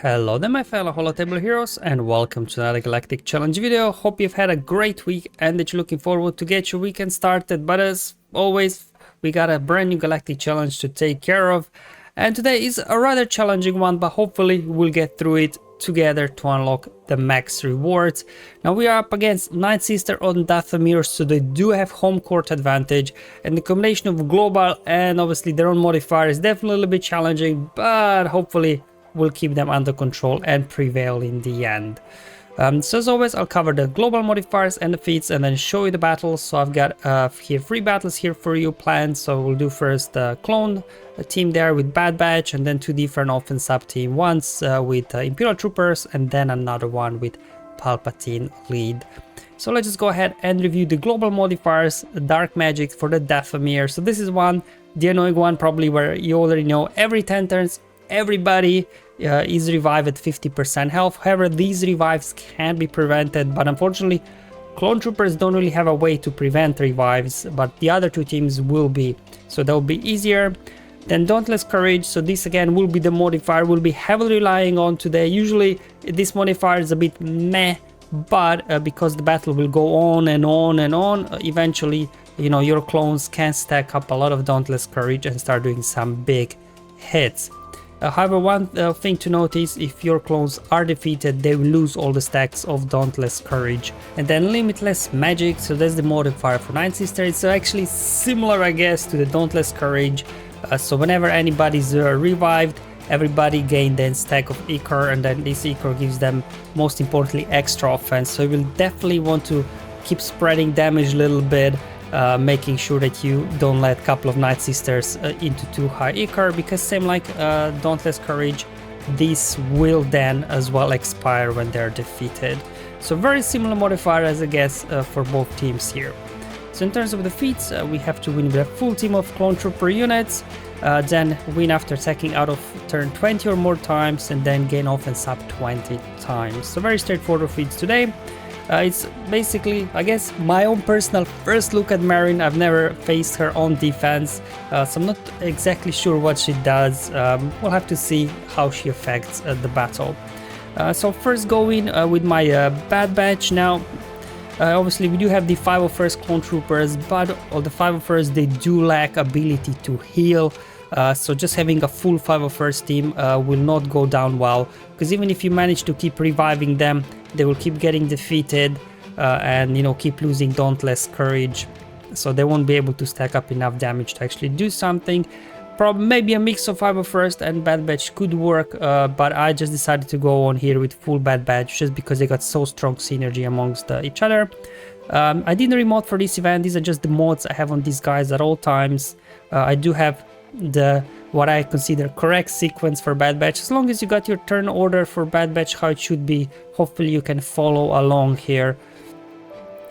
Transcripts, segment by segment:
Hello there my fellow holotable heroes and welcome to another Galactic challenge video. Hope you've had a great week and that you're looking forward to get your weekend started, but as always we got a brand new Galactic challenge to take care of, and today is a rather challenging one, but hopefully we'll get through it together to unlock the max rewards. Now we are up against Nightsisters on Dathomir, so they do have home court advantage, and the combination of global and obviously their own modifier is definitely a little bit challenging, but hopefully we'll keep them under control and prevail in the end. So as always, I'll cover the global modifiers and the feats and then show you the battles. So I've got here 3 battles here for you planned. So we'll do first the clone team there with Bad Batch, and then 2 different offense sub team, once with Imperial Troopers and then another one with Palpatine lead. So let's just go ahead and review the global modifiers. Dark Magic for the Dathomir. So this is one, the annoying one probably, where you already know every 10 turns everybody is revived at 50% health. However, these revives can be prevented, but unfortunately clone troopers don't really have a way to prevent revives, but the other 2 teams will be, so that will be easier. Then Dauntless Courage, so this again will be the modifier we'll be heavily relying on today. Usually this modifier is a bit meh, but because the battle will go on and on and on, eventually, you know, your clones can stack up a lot of Dauntless Courage and start doing some big hits. However, one thing to notice, if your clones are defeated, they will lose all the stacks of Dauntless Courage. And then Limitless Magic, so that's the modifier for Nightsisters. It's actually similar, I guess, to the Dauntless Courage. So whenever anybody's revived, everybody gain then stack of Ichor, and then this Ichor gives them, most importantly, extra offense. So you will definitely want to keep spreading damage a little bit, making sure that you don't let a couple of Nightsisters into too high Ichor, because same like Dauntless Courage, these will then as well expire when they're defeated. So very similar modifier as I guess for both teams here. So in terms of the feats, we have to win with a full team of clone trooper units, then win after attacking out of turn 20 or more times, and then gain offense sub 20 times. So very straightforward feats today. It's basically, I guess, my own personal first look at Marin. I've never faced her on defense, so I'm not exactly sure what she does. We'll have to see how she affects the battle. So first going with my Bad Batch. Now, obviously we do have the 501st clone troopers, but all the 501st, they do lack ability to heal. So just having a full 501st team will not go down well, because even if you manage to keep reviving them, they will keep getting defeated and, you know, keep losing Dauntless Courage, so they won't be able to stack up enough damage to actually do something. Maybe a mix of 501st and Bad Batch could work, but I just decided to go on here with full Bad Batch just because they got so strong synergy amongst each other. I didn't remote for this event. These are just the mods I have on these guys at all times. I do have the what I consider correct sequence for Bad Batch. As long as you got your turn order for Bad Batch how it should be, hopefully you can follow along here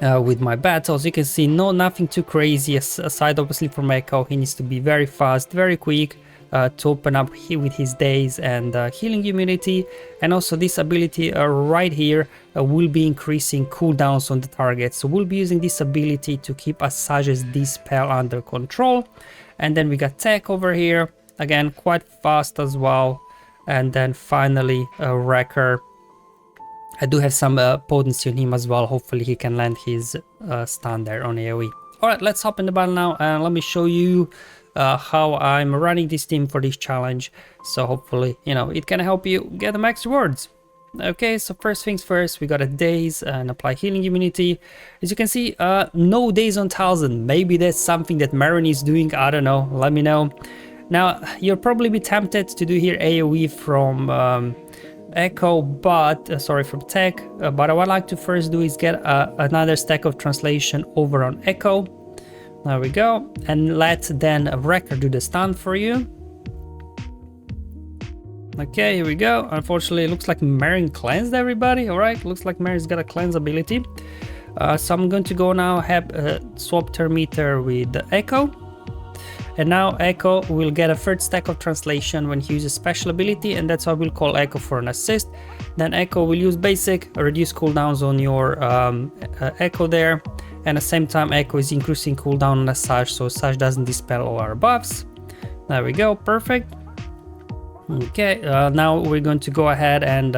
with my battles. You can see nothing too crazy, aside obviously from Echo. He needs to be very fast, very quick to open up with his days and healing immunity, and also this ability right here will be increasing cooldowns on the target, so we'll be using this ability to keep Asajj's Dispel under control. And then we got Tech over here, again quite fast as well. And then finally Wrecker. I do have some potency on him as well. Hopefully he can land his stun there on AoE. Alright, let's hop in the battle now and let me show you how I'm running this team for this challenge. So hopefully, you know, it can help you get the max rewards. Okay, so first things first, we got a daze and apply healing immunity. As you can see, no daze on Talzin. Maybe that's something that Marin is doing, I don't know, let me know. Now, you'll probably be tempted to do here AoE from Echo, but sorry, from Tech, but what I'd like to first do is get another stack of translation over on Echo. There we go, and let then Wrecker do the stun for you. Okay, here we go. Unfortunately, it looks like Marin cleansed everybody. Alright, looks like Marin's got a cleanse ability. So I'm going to go now have swap turn meter with Echo. And now Echo will get a third stack of translation when he uses special ability, and that's why we'll call Echo for an assist. Then Echo will use basic, reduce cooldowns on your Echo there. And at the same time, Echo is increasing cooldown on Asajj, so Asajj doesn't dispel all our buffs. There we go, perfect. Okay, now we're going to go ahead and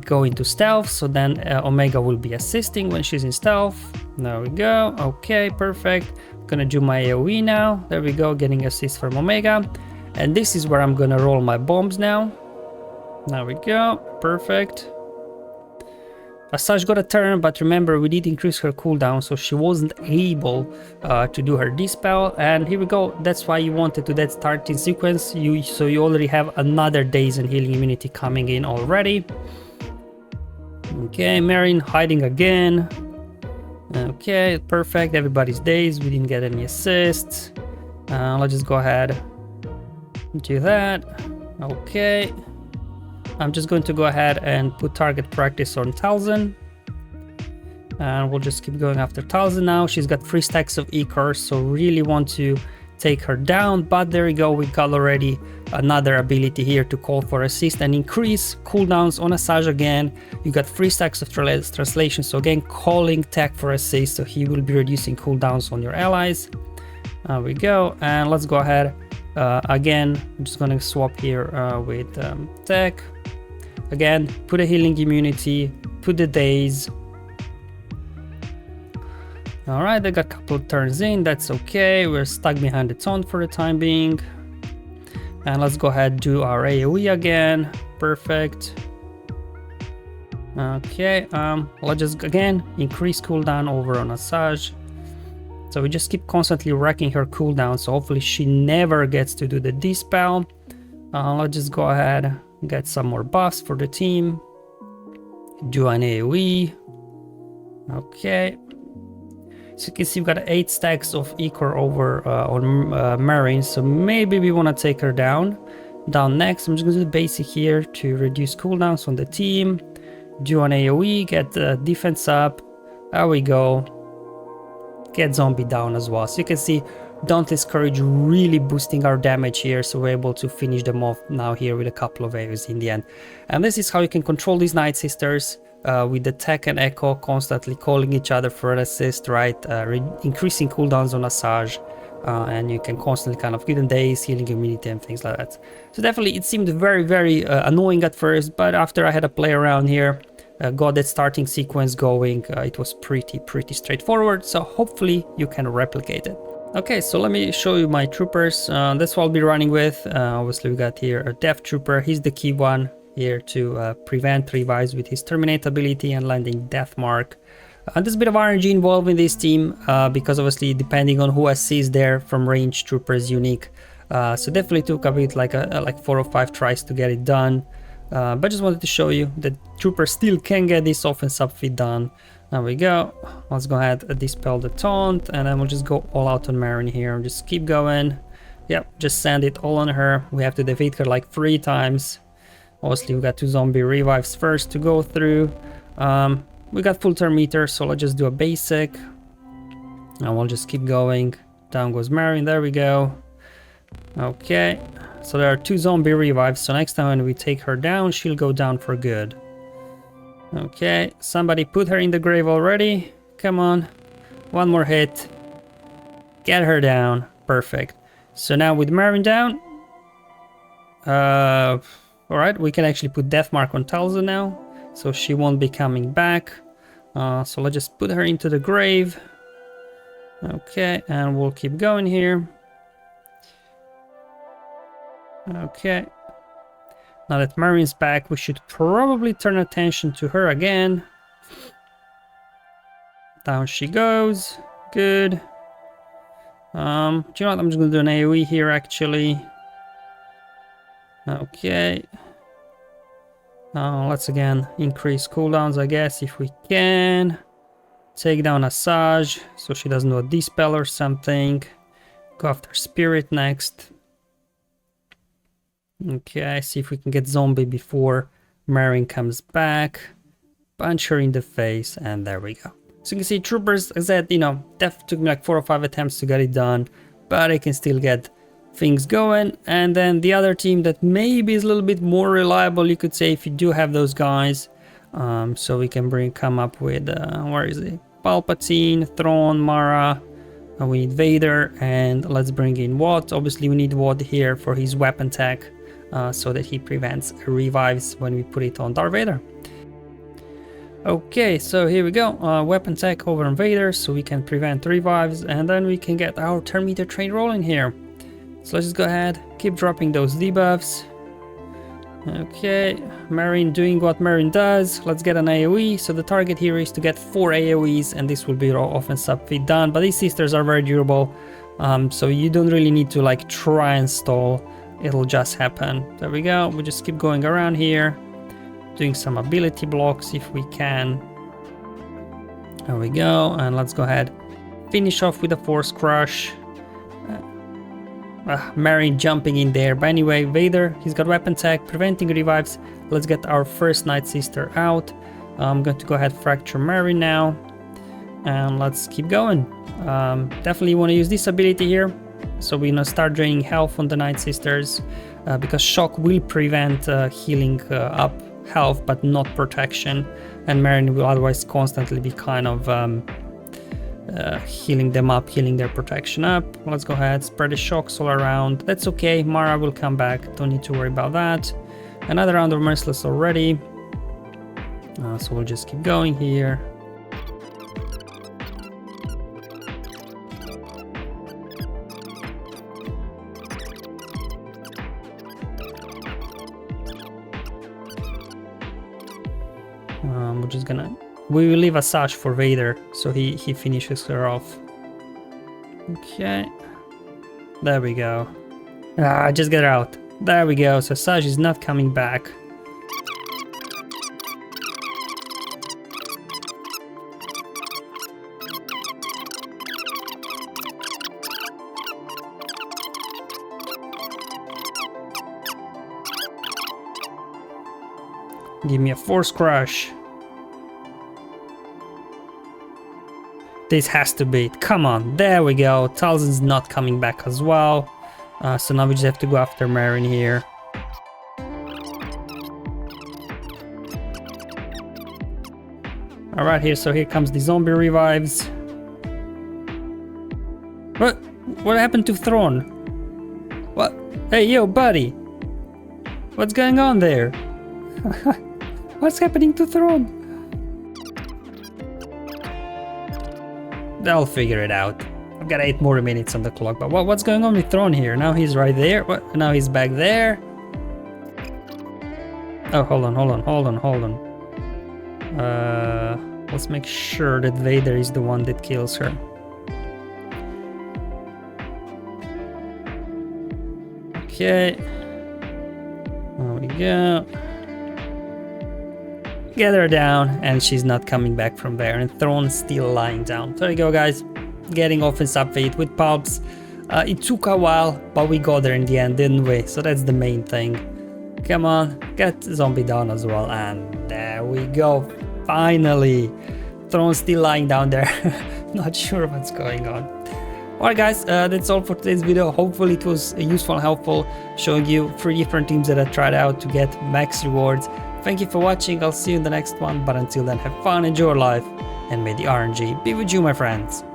go into stealth, so then Omega will be assisting when she's in stealth. There we go. Okay, perfect. Gonna do my AoE now. There we go, getting assist from Omega. And this is where I'm gonna roll my bombs now. There we go, perfect. Asajj got a turn, but remember we did increase her cooldown, so she wasn't able to do her dispel. And here we go, that's why you wanted to that starting sequence, so you already have another daze and healing immunity coming in already. Okay, Marin hiding again. Okay, perfect, everybody's dazed, we didn't get any assists. Let's just go ahead and do that. Okay. I'm just going to go ahead and put target practice on Talzin. And we'll just keep going after Talzin now. She's got 3 stacks of E-Core, so really want to take her down. But there we go, we got already another ability here to call for assist and increase cooldowns on Asajj again. You got 3 stacks of translation, so again, calling tech for assist, so he will be reducing cooldowns on your allies. There we go, and let's go ahead. Again, I'm just gonna swap here with tech. Again, put a healing immunity, put the daze. Alright, they got a couple of turns in, that's okay. We're stuck behind the taunt for the time being. And let's go ahead and do our AoE again. Perfect. Okay, let's just again increase cooldown over on Asajj. So we just keep constantly wrecking her cooldown, so hopefully she never gets to do the dispel. Let's just go ahead and get some more buffs for the team. Do an AoE. Okay. So you can see we've got 8 stacks of E-Core over on Marin, so maybe we want to take her down. Down next, I'm just going to do the basic here to reduce cooldowns on the team. Do an AoE, get the defense up. There we go. Get zombie down as well. So you can see Dauntless Courage really boosting our damage here, so we're able to finish them off now here with a couple of AoEs in the end. And this is how you can control these Nightsisters with the tech and echo constantly calling each other for an assist, right? Increasing cooldowns on Asajj, and you can constantly kind of give them daze, healing immunity and things like that. So definitely it seemed very annoying at first, but after I had a play around here, got that starting sequence going, it was pretty straightforward, so hopefully you can replicate it. Okay, so let me show you my troopers. That's what I'll be running with. Obviously we got here a Death Trooper. He's the key one here to prevent revives with his Terminate ability and landing Death Mark. There's a bit of RNG involved in this team, because obviously depending on who assists there from range, Trooper is unique. So definitely took a bit like 4 or 5 tries to get it done. But just wanted to show you that Trooper still can get this offense upfit done. There we go. Let's go ahead and dispel the taunt, and then we'll just go all out on Marin here. Just keep going. Yep, just send it all on her. We have to defeat her like 3 times. Obviously we got 2 zombie revives first to go through. We got full turn meter, so let's just do a basic. And we'll just keep going. Down goes Marin, there we go. Okay, so there are 2 zombie revives, so next time when we take her down, she'll go down for good. Okay, somebody put her in the grave already. Come on, 1 more hit. Get her down, perfect. So now with Marin down, alright, we can actually put Death Mark on Talzin now, so she won't be coming back. So let's just put her into the grave. Okay, and we'll keep going here. Okay, now that Marin's back, we should probably turn attention to her again. Down she goes, good. Do you know what, I'm just gonna do an AoE here actually. Okay. Let's again increase cooldowns, I guess, if we can. Take down Asajj, so she doesn't do a dispel or something. Go after Spirit next. Okay, see if we can get zombie before Marin comes back. Punch her in the face, and there we go. So you can see troopers, as I said, you know, definitely took me like 4 or 5 attempts to get it done, but I can still get things going. And then the other team that maybe is a little bit more reliable, you could say, if you do have those guys. So we can come up with, where is it? Palpatine, Thrawn, Mara. We need Vader, and let's bring in Watt. Obviously we need Watt here for his weapon tech. so that he prevents revives when we put it on Darth Vader. Okay, so here we go, weapon tech over on Vader, so we can prevent revives, and then we can get our turn meter train rolling here. So let's just go ahead, keep dropping those debuffs. Okay, Marine doing what Marine does. Let's get an AoE. So the target here is to get 4 AoEs, and this will be our offense upfit done. But these sisters are very durable, so you don't really need to like try and stall. It'll just happen. There we go. We just keep going around here, doing some ability blocks if we can. There we go, and let's go ahead, finish off with a Force Crush. Marine jumping in there, but anyway, Vader, he's got weapon tech, preventing revives. Let's get our first Nightsister out. I'm going to go ahead, fracture Marine now, and let's keep going. Definitely want to use this ability here, so we're gonna start draining health on the Nightsisters, because shock will prevent healing up health but not protection, and Marine will otherwise constantly be kind of healing them up, healing their protection up. Let's go ahead, spread the shocks all around. That's okay, Mara will come back, don't need to worry about that. Another round of Merciless already, so we'll just keep going here. We're just gonna, we will leave a Sash for Vader, so he finishes her off. Okay, there we go. Just get her out. There we go, so Sash is not coming back. Give me a Force Crush. This has to be it. Come on, there we go. Talzin's not coming back as well. So now we just have to go after Marine here. Alright, here, so here comes the zombie revives. What happened to Thrawn? What? Hey, yo, buddy. What's going on there? What's happening to Thrawn? I'll figure it out. I've got 8 more minutes on the clock, but what's going on with Thrawn here? Now he's right there. What? Now he's back there. Oh, hold on. Let's make sure that Vader is the one that kills her. Okay. There we go. Get her down, and she's not coming back from there, and Thrawn's still lying down. There you go, guys. Getting offense upfit with Palps. It took a while, but we got there in the end, didn't we? So that's the main thing. Come on, get zombie down as well, and there we go. Finally. Thrawn's still lying down there. Not sure what's going on. Alright guys, that's all for today's video. Hopefully it was useful and helpful, showing you 3 different teams that I tried out to get max rewards. Thank you for watching, I'll see you in the next one, but until then, have fun, enjoy life, and may the RNG be with you, my friends.